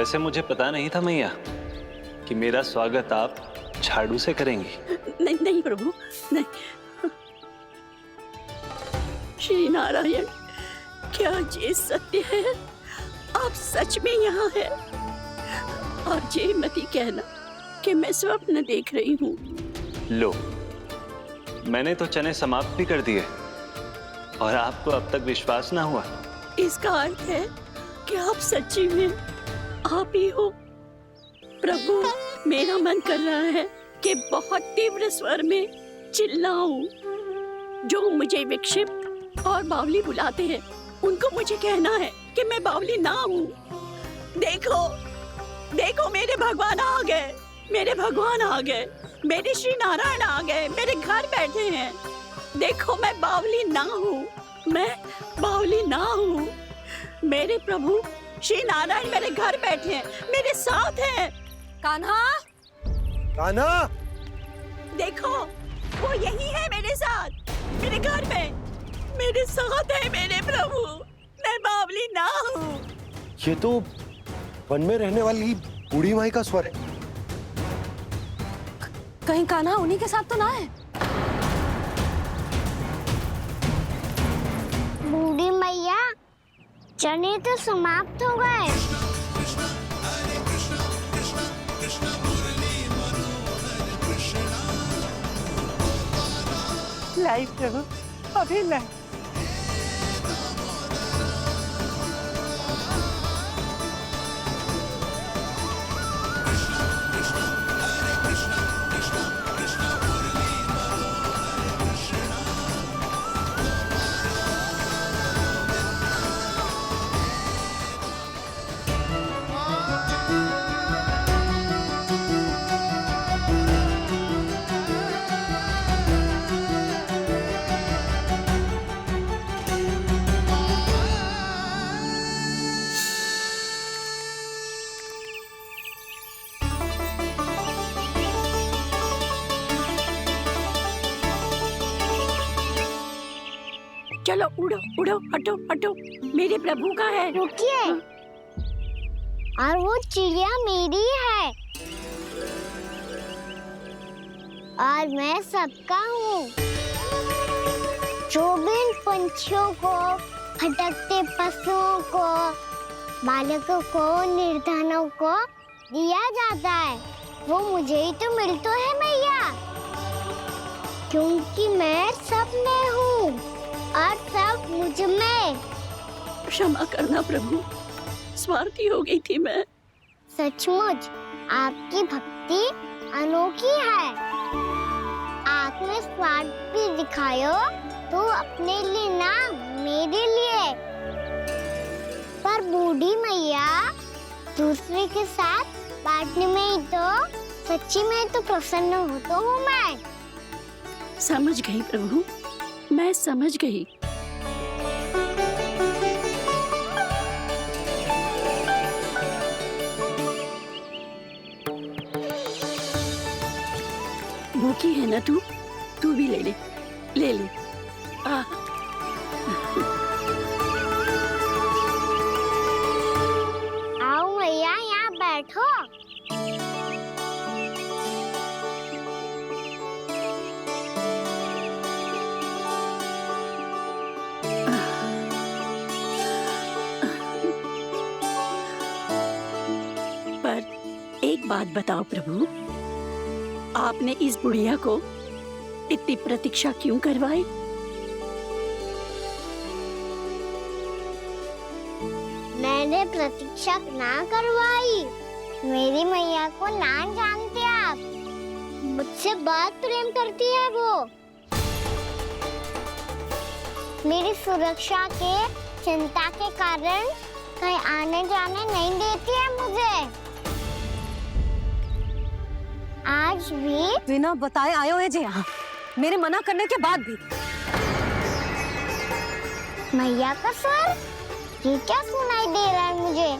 वैसे मुझे पता नहीं था मैया कि मेरा स्वागत आप झाड़ू से करेंगी। नहीं नहीं प्रभु, नहीं। श्री नारायण, क्या ये सत्य है? आप सच में यहाँ हैं? और ये मत ही कहना कि मैं स्वप्न देख रही हूँ। लो, मैंने तो चने समाप्त भी कर दिए और आपको अब तक विश्वास ना हुआ। इसका अर्थ है कि आप सच्ची में आप ही हो। प्रभु, मेरा मन कर रहा है कि बहुत तीव्र स्वर में चिल्लाऊं। जो मुझे विक्षिप्त और बावली बुलाते हैं, उनको मुझे कहना है कि मैं बावली ना हूँ। देखो, देखो, मेरे भगवान आ गए, मेरे भगवान आ गए, मेरे श्री नारायण आ गए, मेरे घर बैठे हैं। देखो, मैं बावली ना हूँ, मैं बावली ना हूँ। मेरे प्रभु श्री नारायण मेरे घर बैठे हैं, मेरे साथ हैं। कान्हा, कान्हा, देखो, वो यही है मेरे साथ, मेरे घर में, मेरे साथ है मेरे प्रभु। मैं बावली ना हूँ। ये तो वन में रहने वाली बूढ़ी माई का स्वर है। कहीं कान्हा उन्हीं के साथ तो ना है? बूढ़ी मैया, चने तो समाप्त हो गए। लाई प्रभु, अभी लाई। चलो उड़ो उड़ो, हटो हटो, मेरे प्रभु का है। रुकिए, और वो चिड़िया मेरी है और मैं सबका हूँ। जो भी इन पंछियों को, भटकते पशुओं को, बालकों को, निर्धनों को दिया जाता है, वो मुझे ही तो मिलता है मैया, क्योंकि मैं सब में हूँ और सब मुझ में। क्षमा करना प्रभु, स्वार्थी हो गई थी मैं। सचमुच आपकी भक्ति अनोखी है। आपने स्वार्थ भी दिखायो तो अपने लिए ना, मेरे लिए। पर बूढ़ी मैया, दूसरे के साथ बांटने में ही तो सच्ची में तो प्रसन्न होता हूँ मैं। समझ गई प्रभु, मैं समझ गई। भूखी है ना तू? तू भी ले ले, ले ले। आओ मैया, यहाँ बैठो। एक बात बताओ प्रभु, आपने इस बुढ़िया को इतनी प्रतीक्षा क्यों करवाई? मैंने प्रतीक्षा ना करवाई। मेरी मैया को ना जानते आप, मुझसे बहुत प्रेम करती है वो। मेरी सुरक्षा के चिंता के कारण कहीं आने जाने नहीं देती है मुझे। आज भी बिना बताए आयो है जी यहाँ, मेरे मना करने के बाद भी। मैया का स्वर, ये क्या सुनाई दे रहा है मुझे?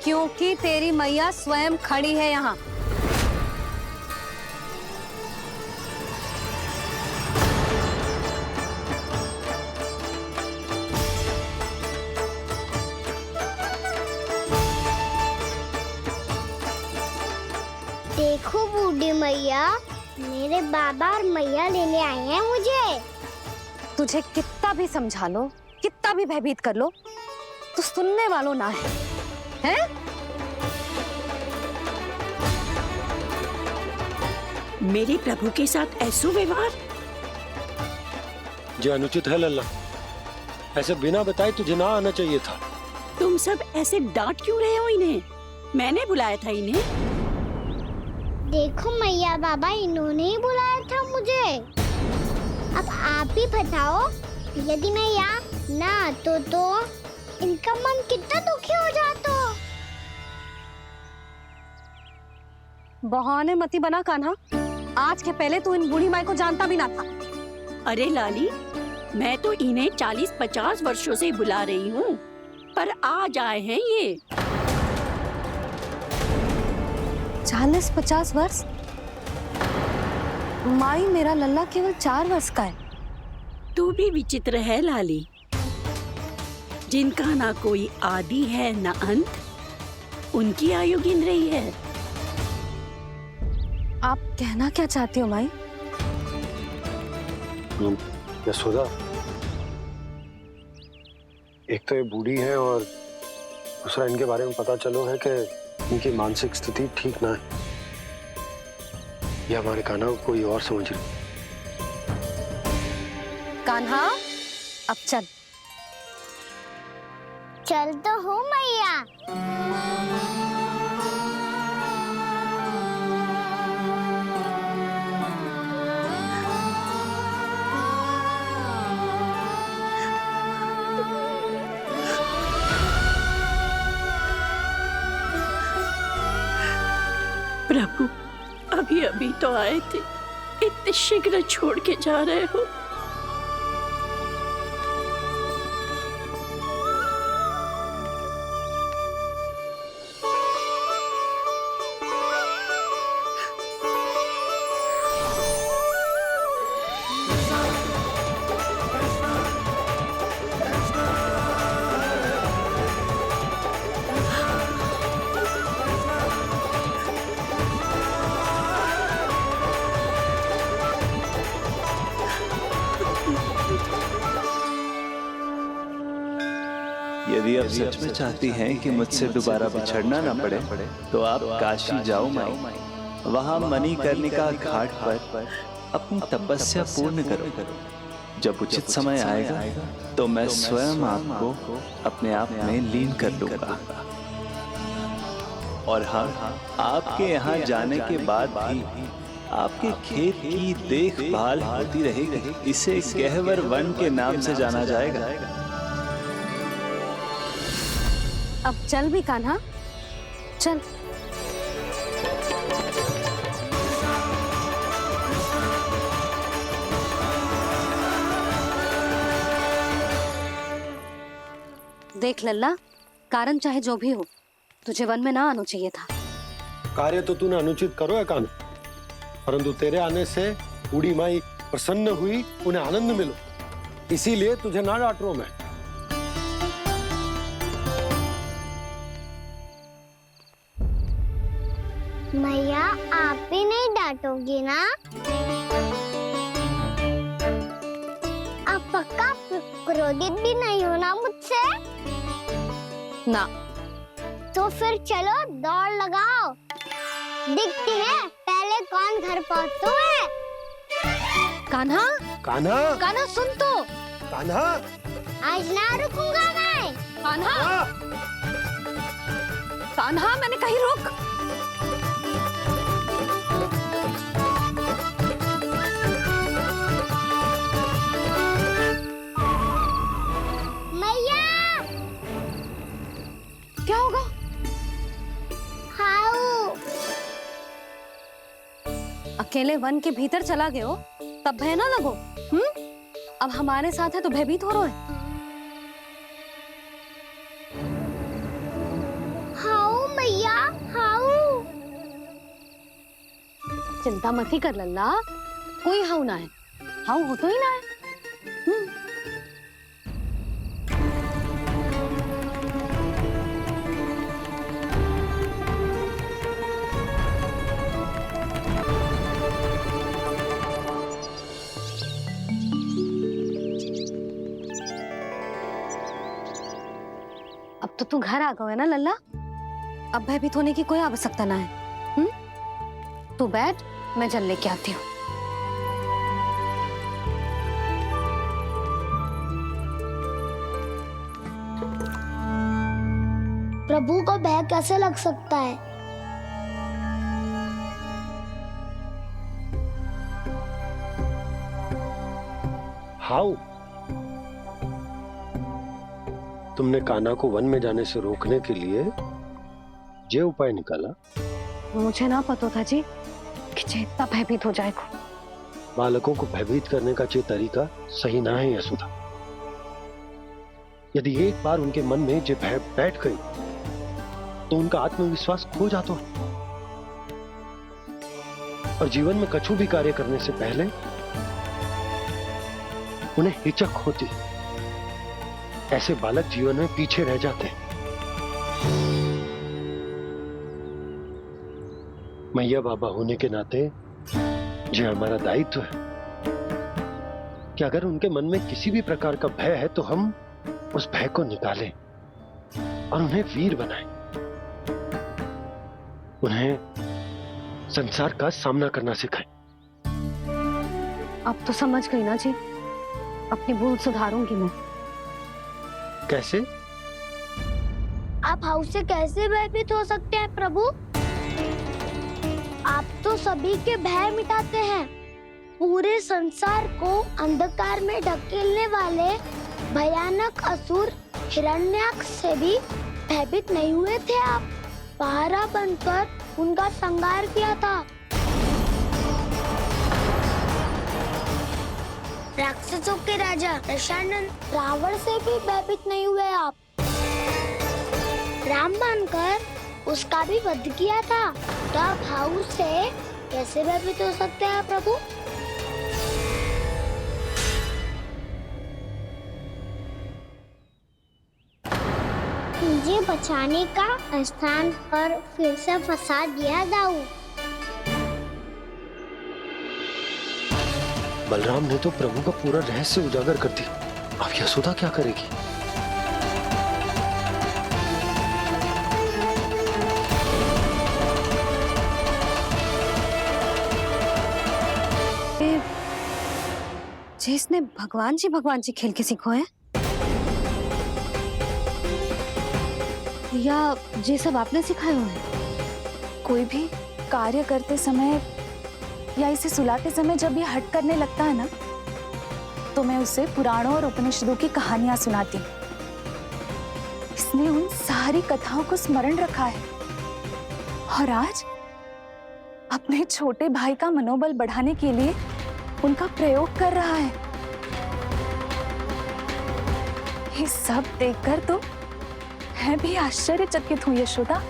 क्योंकि तेरी मैया स्वयं खड़ी है यहाँ। देखो बूढ़ी मैया, मेरे बाबा और मैया लेने आए हैं मुझे। तुझे कितना भी समझा लो, कितना भी भयभीत कर लो, तो सुनने वालों ना है, हैं? मेरे प्रभु के साथ ऐसा व्यवहार? जो अनुचित है लल्ला, ऐसे बिना बताए तुझे ना आना चाहिए था। तुम सब ऐसे डांट क्यों रहे हो इन्हें? मैंने बुलाया था इन्हें। देखो मैया बाबा, इन्होंने ही बुलाया था मुझे। अब आप ही बताओ, यदि मैं यहाँ ना आतो तो इनका मन कितना दुखी हो जाता। बहाने मती बना कान्हा, आज के पहले तू इन बूढ़ी माई को जानता भी ना था। अरे लाली, मैं तो इन्हें 40-50 वर्षों से बुला रही हूँ, पर आज आए हैं ये। 40-50 वर्ष? माई, मेरा लल्ला केवल 4 वर्ष का है। तू भी विचित्र है लाली, जिनका ना कोई आदि है ना अंत, उनकी आयु गिन रही है। आप कहना क्या चाहती हो माई? यशोदा, एक तो ये बूढ़ी है और दूसरा इनके बारे में पता चलो है कि इनकी मानसिक स्थिति ठीक ना है। ये हमारे कान्हा को कोई और समझ रही। कान्हा, अब चल। चल तो हो मैया। प्रभु, अभी अभी तो आए थे, इतने शीघ्र छोड़ के जा रहे हो? यदि आप सच में चाहती हैं कि मुझसे दोबारा बिछड़ना ना पड़े, तो आप काशी जाओ माई। वहां मणिकर्णिका घाट पर अपनी तपस्या पूर्ण करो। जब उचित समय आएगा तो मैं स्वयं आपको अपने आप में लीन कर लूंगा। और हाँ, आपके यहाँ जाने के बाद भी आपके खेत की देखभाल होती रहेगी। इसे गहवर वन के नाम से जाना जाएगा। अब चल भी कान्हा, चल। देख लल्ला, कारण चाहे जो भी हो, तुझे वन में ना आना चाहिए था। कार्य तो तूने अनुचित करो है कान्हा, परंतु तेरे आने से बूढ़ी माई प्रसन्न हुई, उन्हें आनंद मिलो, इसीलिए तुझे ना डांट रहा हूं मैं। मैया, आप ही नहीं डांटोगी ना? आप पक्का क्रोधित भी नहीं हो ना मुझसे? ना। तो फिर चलो दौड़ लगाओ, दिखती है पहले कौन घर पहुंचता है। कान्हा, कान्हा, कान्हा सुन तो। कान्हा, आज ना रुकूंगा मैं। कान्हा, कान्हा, मैंने कहीं रुक। मैया, क्या होगा? हाउ। अकेले वन के भीतर चला गए हो, तब भय ना लगो। अब हमारे साथ है तो भयभीत हो रहे हैं। हाउ मैया, हाउ। चिंता मत ही कर लल्ला, कोई हाउ ना है। हाउ हो तो ही ना है। तू घर आ गया है ना लल्ला, अब भयभीत होने की कोई आवश्यकता ना है। तू बैठ, मैं जल लेके आती हूँ। प्रभु को भय कैसे लग सकता है? हाउ? तुमने कान्हा को वन में जाने से रोकने के लिए ये उपाय निकाला? मुझे ना पता था जी कि जे इतना भयभीत हो जाएगा। बालकों को भयभीत करने का ये तरीका सही ना है यशोदा। यदि एक बार उनके मन में ये भय बैठ गई तो उनका आत्मविश्वास खो जाता है और जीवन में कछु भी कार्य करने से पहले उन्हें हिचक होती। ऐसे बालक जीवन में पीछे रह जाते हैं। मैया बाबा होने के नाते ये हमारा दायित्व है कि अगर उनके मन में किसी भी प्रकार का भय है तो हम उस भय को निकालें और उन्हें वीर बनाएं। उन्हें संसार का सामना करना सिखाएं। अब तो समझ गई ना जी, अपनी भूल सुधारूंगी मैं। कैसे? आप हाउ से कैसे भयभीत हो सकते हैं प्रभु? आप तो सभी के भय मिटाते हैं। पूरे संसार को अंधकार में ढकेलने वाले भयानक असुर हिरण्याक्ष से भी भयभीत नहीं हुए थे आप। पहरा बनकर उनका संहार किया था। राक्षसों के राजा दशानन रावण से भी भयभीत नहीं हुए आप। राम बनकर उसका भी वध किया था। तो आप हाउ से कैसे भयभीत हो सकते हैं प्रभु? मुझे बचाने का स्थान पर फिर से फंसा दिया दाऊ। बलराम ने तो प्रभु का पूरा रहस्य उजागर कर दिया। अब यशोदा क्या करेगी? जिसने भगवान जी खेल के सीखो है, या ये सब आपने सिखाए हुए हैं? कोई भी कार्य करते समय या इसे सुलाते समय जब ये हट करने लगता है ना, तो मैं उसे पुराणों और उपनिषदों की कहानियां सुनाती हूँ। इसने उन सारी कथाओं को स्मरण रखा है और आज अपने छोटे भाई का मनोबल बढ़ाने के लिए उनका प्रयोग कर रहा है। ये सब देखकर तो मैं भी आश्चर्यचकित हूँ यशोदा।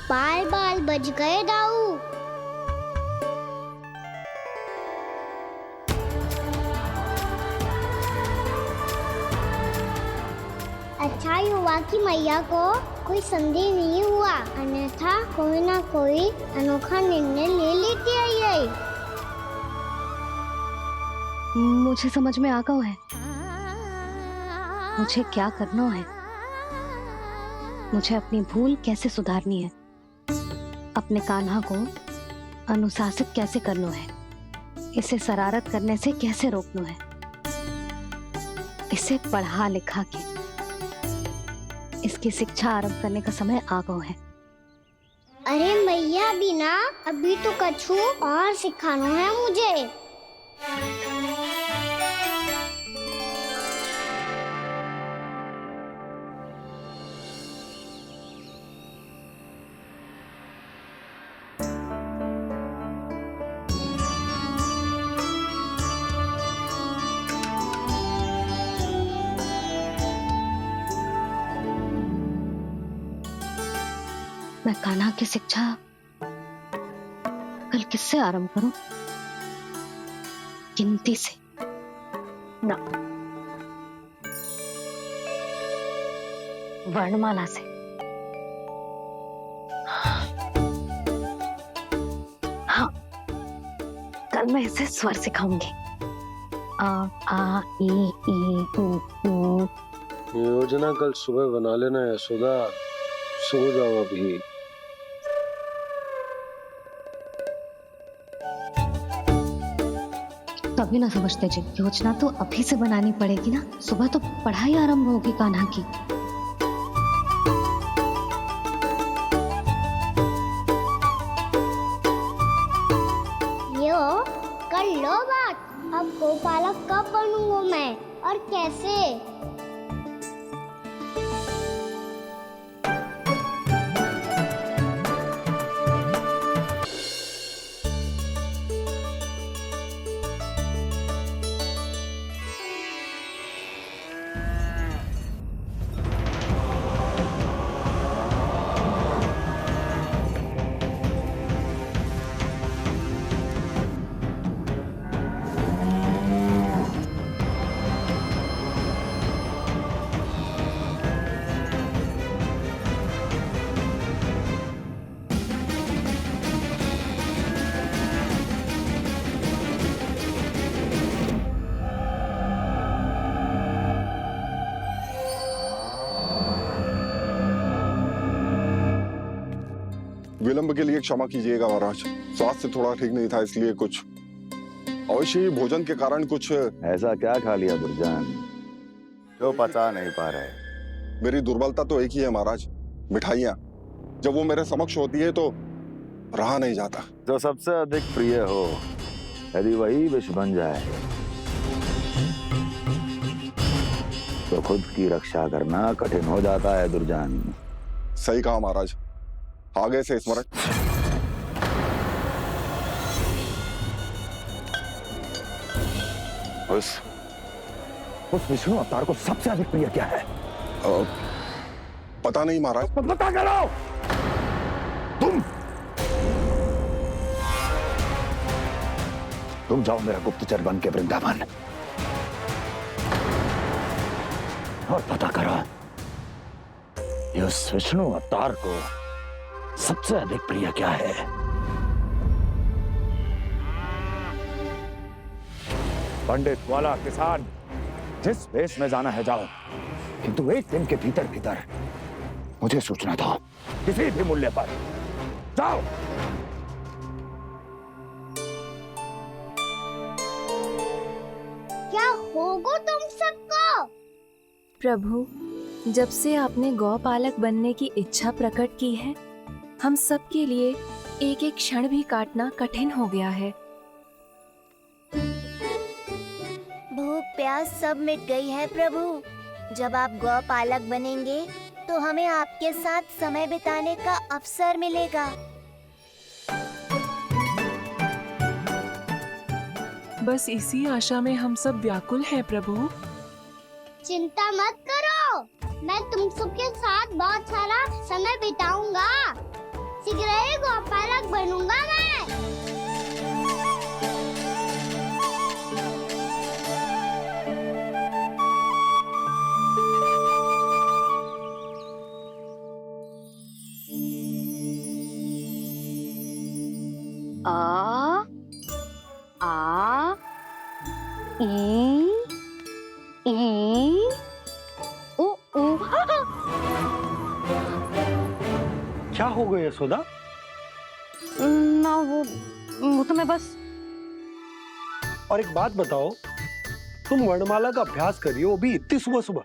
बाल बज गए दाऊ। अच्छा ही हुआ कि मैया को कोई संदेह नहीं हुआ, अन्यथा कोई ना कोई अनोखा निर्णय ले लेती है ये। मुझे समझ में आ गया है मुझे क्या करना है। मुझे अपनी भूल कैसे सुधारनी है, अपने कान्हा को अनुशासित कैसे करना है, इसे शरारत करने से कैसे रोकना है, इसे पढ़ा लिखा के इसकी शिक्षा आरंभ करने का समय आ गया है। अरे मैया बिना अभी तो कछु और सिखाना है मुझे। मैं कान्हा की शिक्षा कल किससे आरंभ करूं? गिनती से ना, वर्णमाला से। हाँ, कल मैं इसे स्वर सिखाऊंगी। आ, ई, उ, योजना कल सुबह बना लेना यशोदा, सो जाओ अभी। तभी ना समझते जी, योजना तो अभी से बनानी पड़ेगी ना। सुबह तो पढ़ाई आरंभ होगी कान्हा की। यो कर लो बात। अब गोपालक कब बनूंगा मैं और कैसे? विलंब के लिए क्षमा कीजिएगा महाराज, स्वास्थ्य थोड़ा ठीक नहीं था इसलिए कुछ अवश्य ही भोजन के कारण कुछ। ऐसा क्या खा लिया दुर्जन जो पचा नहीं पा रहे? मेरी दुर्बलता तो एक ही है महाराज, मिठाइयाँ। जब वो मेरे समक्ष होती है तो रहा नहीं जाता। जो सबसे अधिक प्रिय हो, यदि वही विष बन जाए तो खुद की रक्षा करना कठिन हो जाता है दुर्जन। सही कहा महाराज, आगे से स्मरण। उस विष्णु अवतार को सबसे अधिक प्रिय क्या है? पता नहीं महाराज। पता करो। तुम जाओ मेरा गुप्तचर बन के वृंदावन और पता करो ये उस विष्णु अवतार को सबसे अधिक प्रिय क्या है। पंडित वाला किसान, जिस वेश में जाना है जाओ, किंतु एक दिन के भीतर भीतर मुझे सूचना दो, किसी भी मूल्य पर। जाओ। क्या होगा तुम सबको? प्रभु, जब से आपने गौपालक बनने की इच्छा प्रकट की है, हम सब के लिए एक एक क्षण भी काटना कठिन हो गया है। भूख प्यास सब मिट गई है प्रभु। जब आप गौपालक बनेंगे तो हमें आपके साथ समय बिताने का अवसर मिलेगा। बस इसी आशा में हम सब व्याकुल हैं प्रभु। चिंता मत करो, मैं तुम सबके साथ बहुत सारा समय बिताऊंगा। शीघ्र ही गोपालक बनूंगा मैं। आ आ ई ओ ओ। क्या हो गया यशोदा? ना वो तो मैं बस। और एक बात बताओ, तुम वर्णमाला का अभ्यास कर रही हो, वो भी इतनी सुबह सुबह,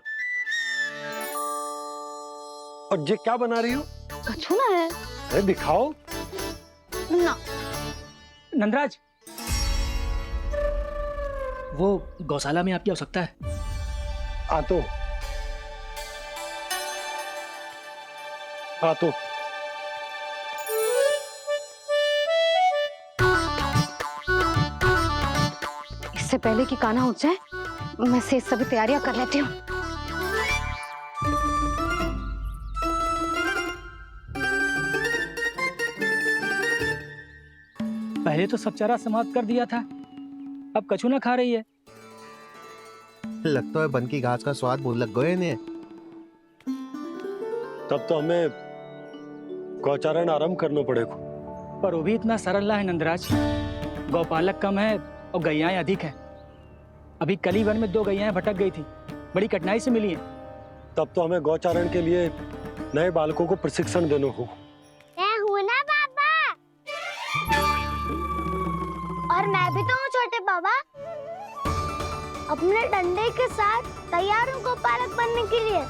और ये क्या बना रही हो? कछुआ है। अरे दिखाओ ना। नंदराज, वो गौशाला में आपकी आवश्यकता है। आ तो इससे पहले कि कान्हा उठ जाए, मैं से सभी तैयारियां कर लेती हूँ। पहले तो सब चारा समाप्त कर दिया था, अब कछू ना खा रही है। लगता है बन की घास का स्वाद भूल लग गए इन्हें। तब तो हमें गौचारण आरंभ करना पड़ेगा। पर वो भी इतना सरल ना है नंदराज। गौपालक कम है और गैयाएं अधिक है। अभी कली वन में 2 गैयाएं भटक गई थी, बड़ी कठिनाई से मिली हैं। तब तो हमें गौचारण के लिए नए बालकों को प्रशिक्षण देना हो। मैं हूँ ना बाबा, और मैं भी तो हूँ छोटे बाबा। अपने डंडे के साथ तैयार हूँ गौपालक बनने के लिए।